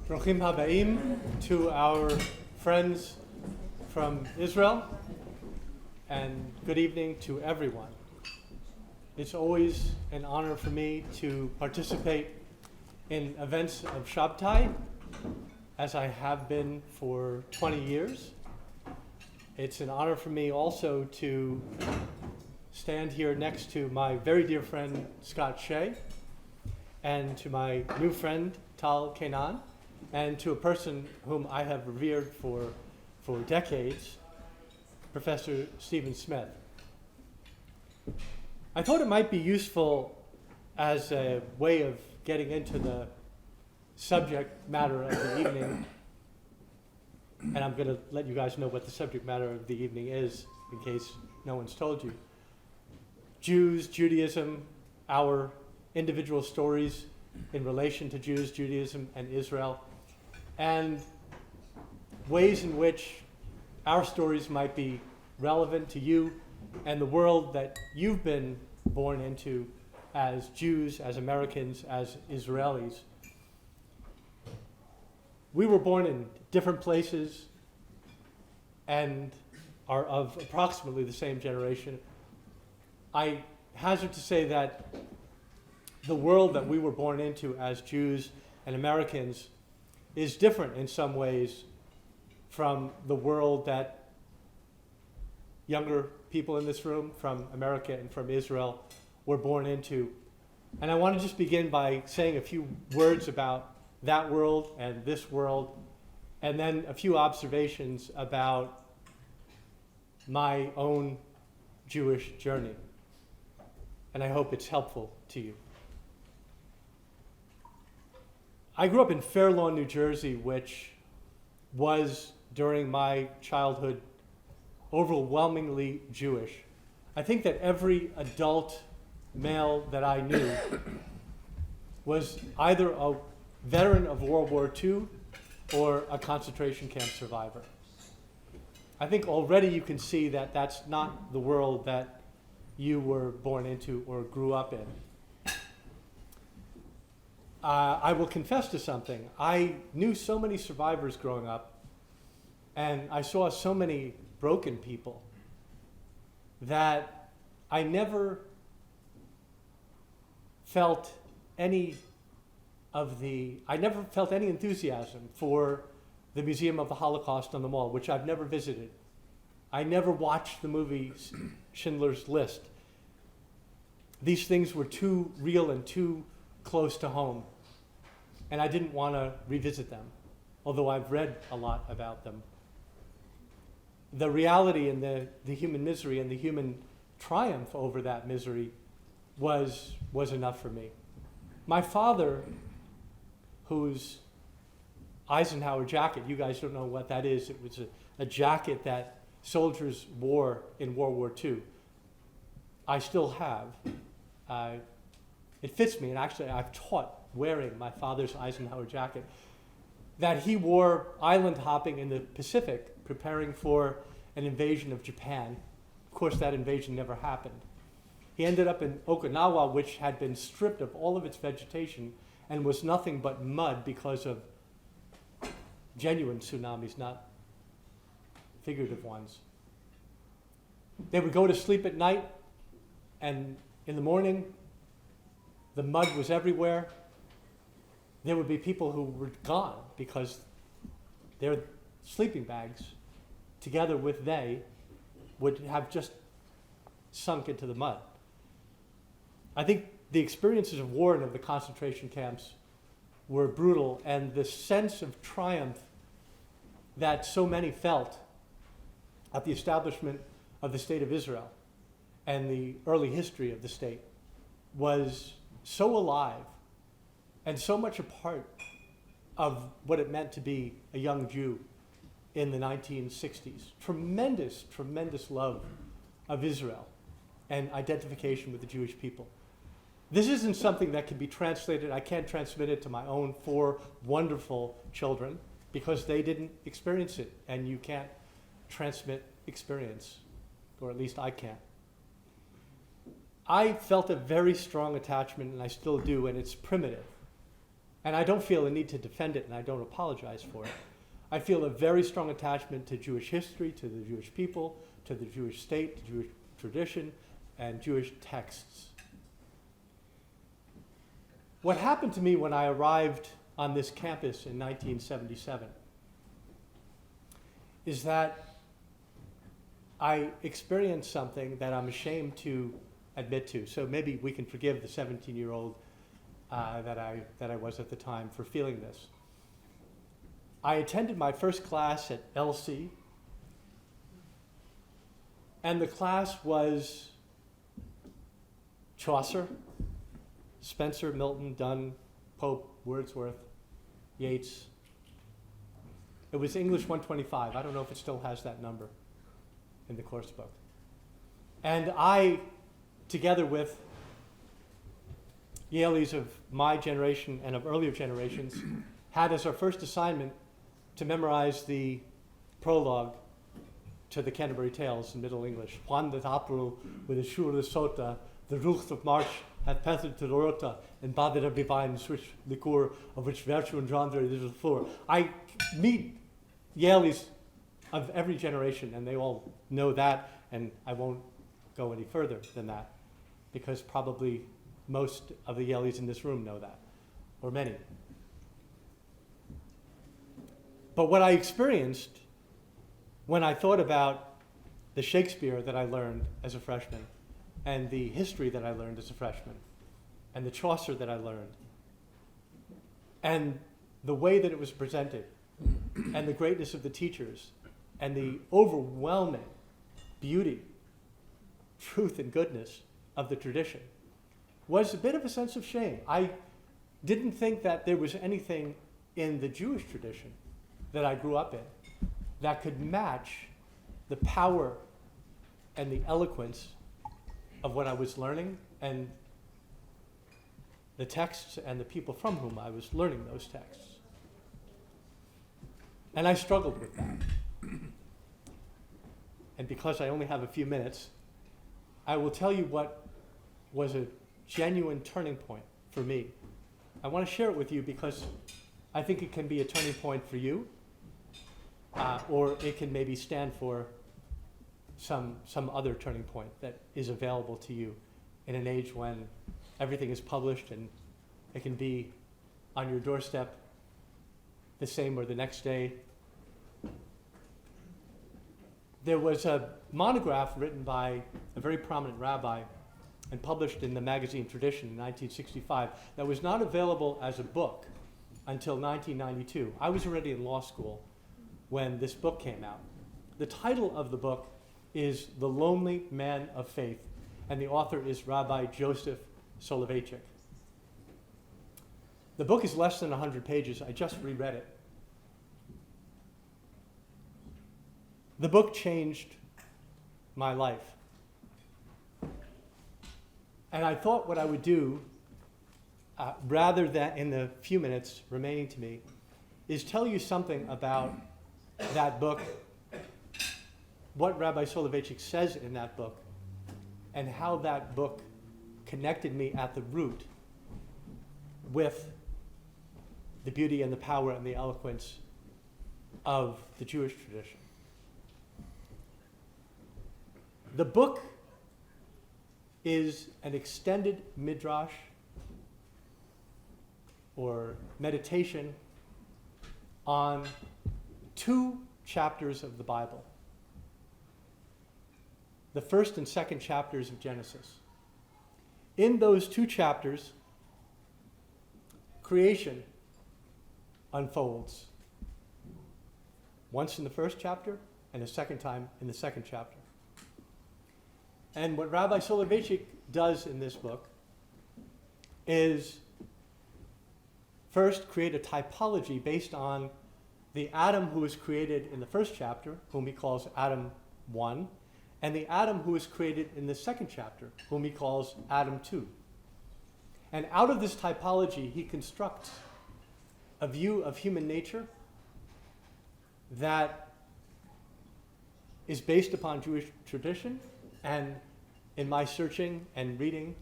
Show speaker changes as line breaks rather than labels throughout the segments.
Brochim Habaim to our friends from Israel, and good evening to everyone. It's always an honor for me to participate in events of Shabtai, as I have been for 20 years. It's an honor for me also to stand here next to my very dear friend Scott Shay, and to my new friend Tal Keinan, and to a person whom I have revered for decades, Professor Stephen Smith. I thought it might be useful as a way of getting into the subject matter of the evening, and I'm going to let you guys know what the subject matter of the evening is in case no one's told you. Jews, Judaism, our individual stories in relation to Jews, Judaism, and Israel, and ways in which our stories might be relevant to you and the world that you've been born into as Jews, as Americans, as Israelis. We were born in different places and are of approximately the same generation. I hazard to say that the world that we were born into as Jews and Americans is different in some ways from the world that younger people in this room from America and from Israel were born into. And I want to just begin by saying a few words about that world and this world, and then a few observations about my own Jewish journey. And I hope it's helpful to you. I grew up in Fair Lawn, New Jersey, which was, during my childhood, overwhelmingly Jewish. I think that every adult male that I knew was either a veteran of World War II or a concentration camp survivor. I think already you can see that that's not the world that you were born into or grew up in. I will confess to something. I knew so many survivors growing up, and I saw so many broken people that I never felt any enthusiasm for the Museum of the Holocaust on the Mall, which I've never visited. I never watched the movie Schindler's List. These things were too real and too close to home, and I didn't want to revisit them, although I've read a lot about them. The reality and the human misery and the human triumph over that misery was enough for me. My father, whose Eisenhower jacket, you guys don't know what that is, it was a jacket that soldiers wore in World War II. I still have. It fits me, and actually I've taught wearing my father's Eisenhower jacket that he wore island hopping in the Pacific, preparing for an invasion of Japan. Of course, that invasion never happened. He ended up in Okinawa, which had been stripped of all of its vegetation and was nothing but mud because of genuine tsunamis, not figurative ones. They would go to sleep at night, and in the morning, the mud was everywhere. There would be people who were gone because their sleeping bags, together with they, would have just sunk into the mud. I think the experiences of war and of the concentration camps were brutal, and the sense of triumph that so many felt at the establishment of the State of Israel and the early history of the state was so alive and so much a part of what it meant to be a young Jew in the 1960s. Tremendous, tremendous love of Israel and identification with the Jewish people. This isn't something that can be translated. I can't transmit it to my own 4 wonderful children because they didn't experience it, and you can't transmit experience, or at least I can't. I felt a very strong attachment, and I still do, and it's primitive. And I don't feel a need to defend it, and I don't apologize for it. I feel a very strong attachment to Jewish history, to the Jewish people, to the Jewish state, to Jewish tradition, and Jewish texts. What happened to me when I arrived on this campus in 1977 is that I experienced something that I'm ashamed to admit to. So maybe we can forgive the 17-year-old that I was at the time for feeling this. I attended my first class at LC, and the class was Chaucer, Spencer, Milton, Donne, Pope, Wordsworth, Yeats. It was English 125. I don't know if it still has that number in the course book. And I, together with Yaleys of my generation and of earlier generations, had as our first assignment to memorize the prologue to the Canterbury Tales in Middle English. Juan de April with a shur de sota, the rucht of March hath passed to Rota, and badet of divine switch liqueur, of which virtue and genre is the floor. I meet Yaleys of every generation, and they all know that, and I won't go any further than that, because probably most of the Yaleys in this room know that, or many. But what I experienced when I thought about the Shakespeare that I learned as a freshman, and the history that I learned as a freshman, and the Chaucer that I learned, and the way that it was presented, and the greatness of the teachers, and the overwhelming beauty, truth, and goodness of the tradition, was a bit of a sense of shame. I didn't think that there was anything in the Jewish tradition that I grew up in that could match the power and the eloquence of what I was learning, and the texts and the people from whom I was learning those texts. And I struggled with that. And because I only have a few minutes, I will tell you what was a genuine turning point for me. I want to share it with you because I think it can be a turning point for you, or it can maybe stand for some other turning point that is available to you in an age when everything is published and it can be on your doorstep the same or the next day. There was a monograph written by a very prominent rabbi and published in the magazine Tradition in 1965 that was not available as a book until 1992. I was already in law school when this book came out. The title of the book is The Lonely Man of Faith, and the author is Rabbi Joseph Soloveitchik. The book is less than 100 pages. I just reread it. The book changed my life. And I thought what I would do, rather than in the few minutes remaining to me, is tell you something about that book, what Rabbi Soloveitchik says in that book, and how that book connected me at the root with the beauty and the power and the eloquence of the Jewish tradition. The book is an extended midrash or meditation on 2 chapters of the Bible, the first and second chapters of Genesis. In those 2 chapters, creation unfolds. Once in the first chapter and a second time in the second chapter. And what Rabbi Soloveitchik does in this book is first create a typology based on the Adam who was created in the first chapter, whom he calls Adam 1, and the Adam who was created in the second chapter, whom he calls Adam 2. And out of this typology, he constructs a view of human nature that is based upon Jewish tradition, and in my searching and reading,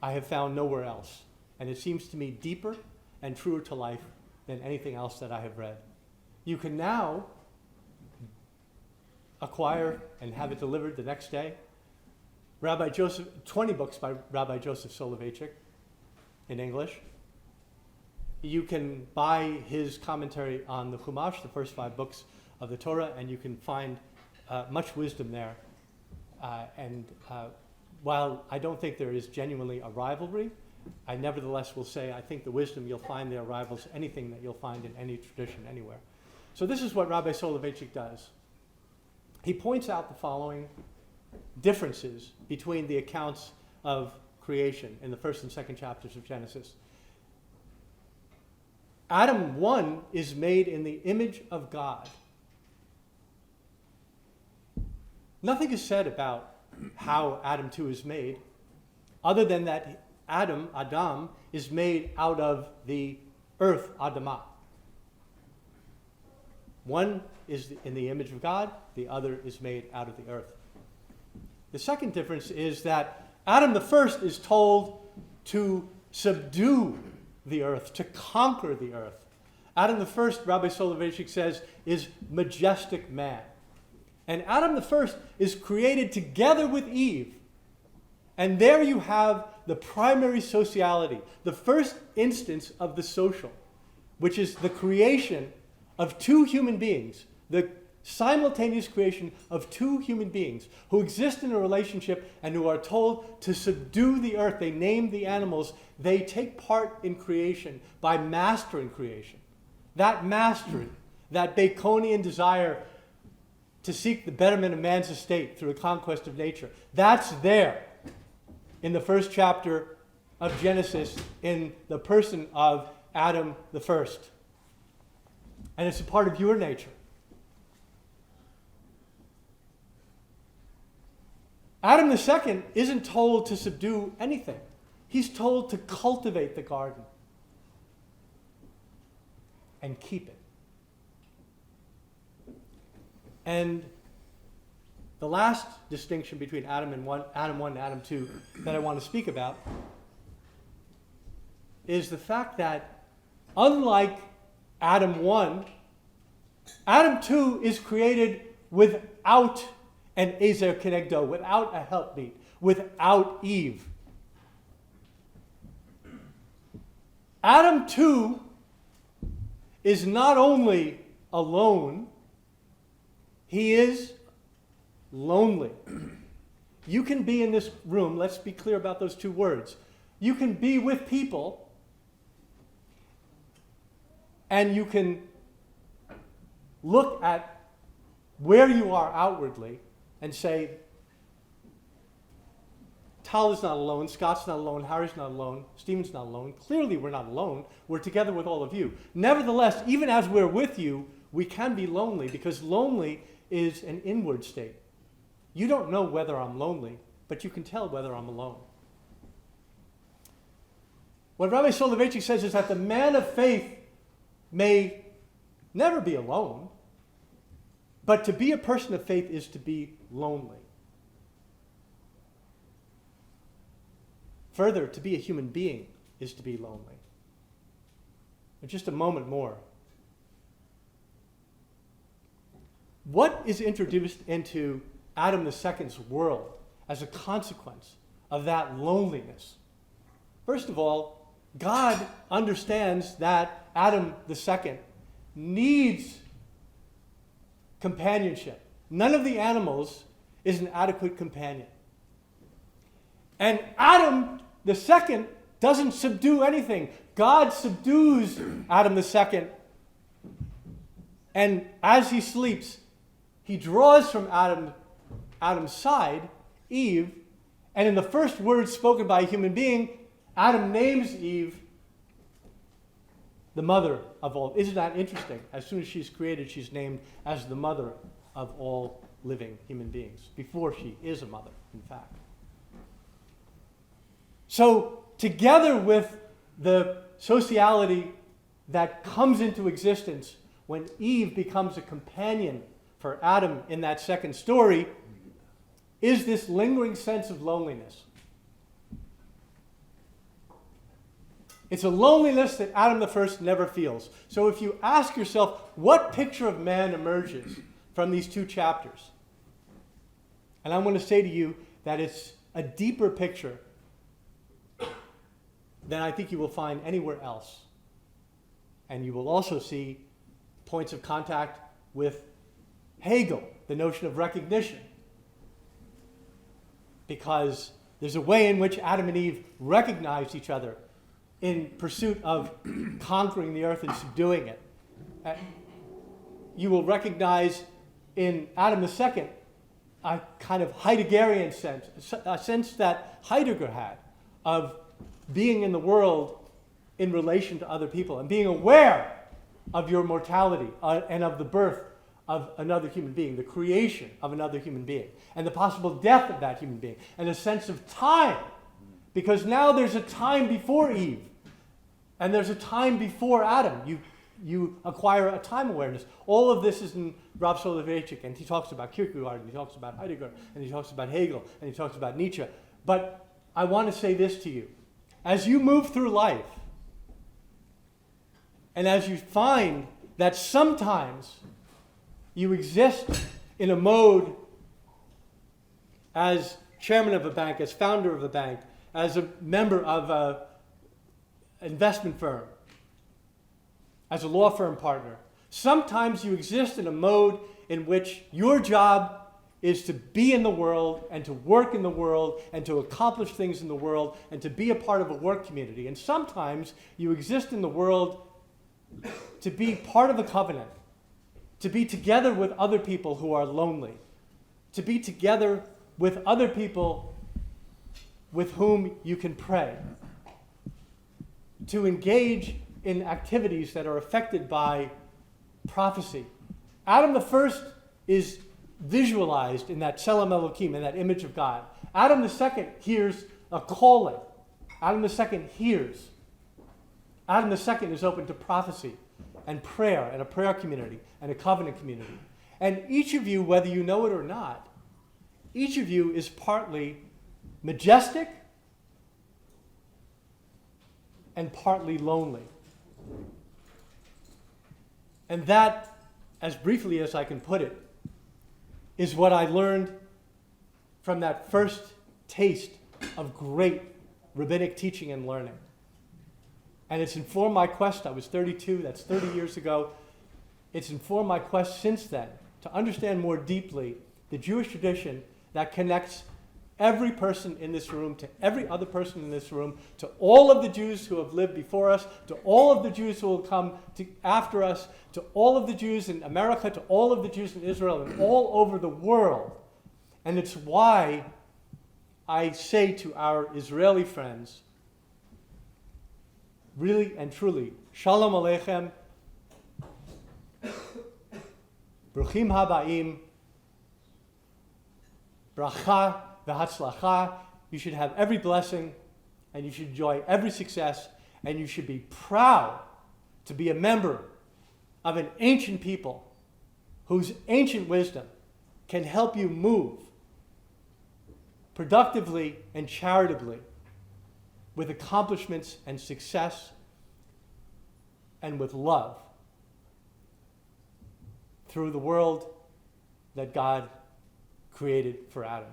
I have found nowhere else. And it seems to me deeper and truer to life than anything else that I have read. You can now acquire and have it delivered the next day. 20 books by Rabbi Joseph Soloveitchik in English. You can buy his commentary on the Chumash, the first 5 books of the Torah, and you can find much wisdom there. While I don't think there is genuinely a rivalry, I nevertheless will say I think the wisdom you'll find there rivals anything that you'll find in any tradition anywhere. So this is what Rabbi Soloveitchik does. He points out the following differences between the accounts of creation in the first and second chapters of Genesis. Adam 1 is made in the image of God. Nothing is said about how Adam 2 is made, other than that Adam, is made out of the earth, Adamah. One is in the image of God, the other is made out of the earth. The second difference is that Adam the first is told to subdue the earth, to conquer the earth. Adam the first, Rabbi Soloveitchik says, is majestic man. And Adam the first is created together with Eve. And there you have the primary sociality, the first instance of the social, which is the creation of 2 human beings, the simultaneous creation of 2 human beings who exist in a relationship and who are told to subdue the earth. They name the animals. They take part in creation by mastering creation. That mastery, that Baconian desire to seek the betterment of man's estate through a conquest of nature, that's there in the first chapter of Genesis in the person of Adam the first. And it's a part of your nature. Adam the second isn't told to subdue anything. He's told to cultivate the garden and keep it. And the last distinction between Adam 1 and Adam 2 that I want to speak about is the fact that unlike Adam 1, Adam 2 is created without an Ezer Kenegdo, without a helpmeet, without Eve. Adam 2 is not only alone, he is lonely. You can be in this room, let's be clear about those 2 words. You can be with people and you can look at where you are outwardly and say, Tal is not alone, Scott's not alone, Harry's not alone, Stephen's not alone. Clearly we're not alone. We're together with all of you. Nevertheless, even as we're with you, we can be lonely because lonely is an inward state. You don't know whether I'm lonely, but you can tell whether I'm alone. What Rabbi Soloveitchik says is that the man of faith may never be alone, but to be a person of faith is to be lonely. Further, to be a human being is to be lonely. In just a moment more. What is introduced into Adam II's world as a consequence of that loneliness? First of all, God understands that Adam II needs companionship. None of the animals is an adequate companion. And Adam II doesn't subdue anything. God subdues Adam II. And as he sleeps, he draws from Adam's side, Eve, and in the first words spoken by a human being, Adam names Eve the mother of all. Isn't that interesting? As soon as she's created, she's named as the mother of all living human beings, before she is a mother, in fact. So, together with the sociality that comes into existence when Eve becomes a companion for Adam in that second story, is this lingering sense of loneliness. It's a loneliness that Adam the first never feels. So if you ask yourself, what picture of man emerges from these two chapters? And I'm going to say to you that it's a deeper picture than I think you will find anywhere else. And you will also see points of contact with Hegel, the notion of recognition. Because there's a way in which Adam and Eve recognized each other in pursuit of conquering the earth and subduing it. You will recognize in Adam II a kind of Heideggerian sense, a sense that Heidegger had of being in the world in relation to other people and being aware of your mortality and of the birth of another human being, the creation of another human being, and the possible death of that human being, and a sense of time. Because now there's a time before Eve, and there's a time before Adam. You acquire a time awareness. All of this is in Rav Soloveitchik, and he talks about Kierkegaard, and he talks about Heidegger, and he talks about Hegel, and he talks about Nietzsche. But I want to say this to you. As you move through life, and as you find that sometimes you exist in a mode as chairman of a bank, as founder of a bank, as a member of an investment firm, as a law firm partner. Sometimes you exist in a mode in which your job is to be in the world and to work in the world and to accomplish things in the world and to be a part of a work community. And sometimes you exist in the world to be part of a covenant, to be together with other people who are lonely, to be together with other people with whom you can pray, to engage in activities that are affected by prophecy. Adam the first is visualized in that Tselem Elohim, in that image of God. Adam the second hears a calling. Adam the second hears. Adam the second is open to prophecy and prayer and a prayer community and a covenant community. And each of you, whether you know it or not, each of you is partly majestic and partly lonely. And that, as briefly as I can put it, is what I learned from that first taste of great rabbinic teaching and learning. And it's informed my quest. I was 32, that's 30 years ago. It's informed my quest since then to understand more deeply the Jewish tradition that connects every person in this room to every other person in this room, to all of the Jews who have lived before us, to all of the Jews who will come after us, to all of the Jews in America, to all of the Jews in Israel, and all over the world. And it's why I say to our Israeli friends, really and truly, Shalom Aleichem, Bruchim Habaim, Bracha v'Hatzlacha. You should have every blessing, and you should enjoy every success, and you should be proud to be a member of an ancient people whose ancient wisdom can help you move productively and charitably with accomplishments and success and with love through the world that God created for Adam.